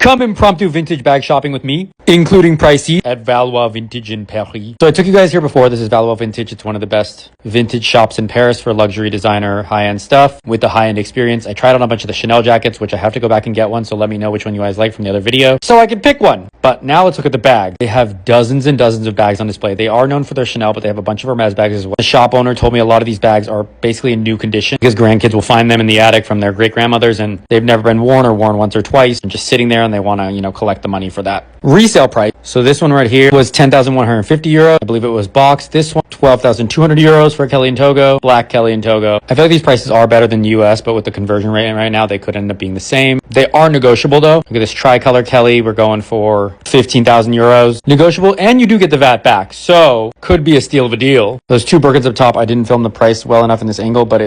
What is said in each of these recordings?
Come impromptu vintage bag shopping with me, including pricey at Valois Vintage in Paris. So I took you guys here before. This is Valois Vintage. It's one of the best vintage shops in Paris for luxury designer, high-end stuff with the high-end experience. I tried on a bunch of the Chanel jackets, which I have to go back and get one. So let me know which one you guys like from the other video so I can pick one. But now let's look at the bag. They have dozens and dozens of bags on display. They are known for their Chanel, but they have a bunch of Hermes bags as well. The shop owner told me a lot of these bags are basically in new condition because grandkids will find them in the attic from their great-grandmothers and they've never been worn or worn once or twice and just sitting there and they want to, collect the money for that. Resale price. So this one right here was 10,150 euros. I believe it was boxed. This one, 12,200 euros for Kelly and Togo, black Kelly and Togo. I feel like these prices are better than the US, but with the conversion rate right now, they could end up being the same. They are negotiable though. Look at this tricolor Kelly. We're going for 15,000 euros. Negotiable, and you do get the VAT back. So could be a steal of a deal. Those two Birkins up top, I didn't film the price well enough in this angle, but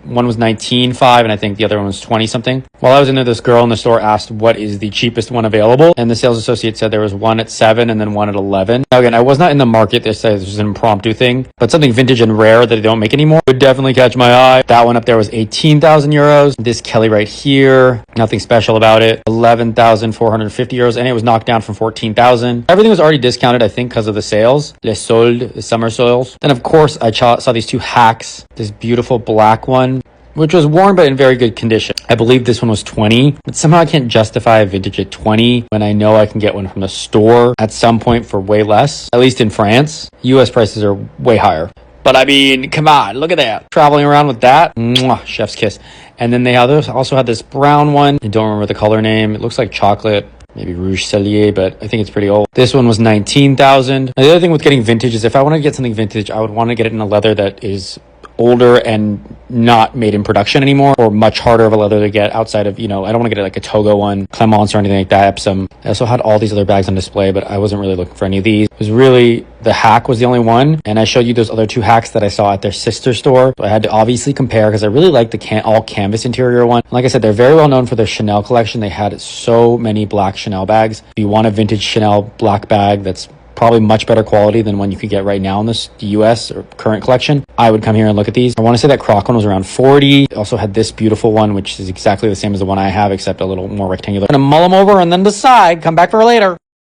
one was 19.5 and I think the other one was 20 something. While I was in there, this girl in the store asked what is the cheapest one available, and the sales associate said there was one at 7 and then one at 11. Now again, I was not in the market. This was an impromptu thing, but something vintage and rare that they don't make anymore would definitely catch my eye. That one up there was 18,000 euros. This Kelly right here, nothing special about it, 11,450 euros, and it was knocked down from 14,000. Everything was already discounted, I think, because of the sales, les soldes, the summer sales. Then of course I saw these two hacks, this beautiful black one, which was worn but in very good condition. I believe this one was 20, but somehow I can't justify a vintage at 20 when I know I can get one from the store at some point for way less, at least in France. US prices are way higher. But I mean, come on, look at that. Traveling around with that, mwah, chef's kiss. And then they also had this brown one. I don't remember the color name. It looks like chocolate, maybe Rouge Cellier, but I think it's pretty old. This one was 19,000. The other thing with getting vintage is if I want to get something vintage, I would want to get it in a leather that is older and not made in production anymore, or much harder of a leather to get outside of, I don't want to get it like a Togo one, Clemence or anything like that, Epsom. I also had all these other bags on display, but I wasn't really looking for any of these. It was really, the hack was the only one, and I showed you those other two hacks that I saw at their sister store. So I had to obviously compare because I really like the all canvas interior one. Like I said, they're very well known for their Chanel collection. They had so many black Chanel bags. If you want a vintage Chanel black bag that's probably much better quality than one you could get right now in the US or current collection, I would come here and look at these. I want to say that Croc one was around 40. It also had this beautiful one, which is exactly the same as the one I have, except a little more rectangular. I'm gonna mull them over and then decide. Come back for later.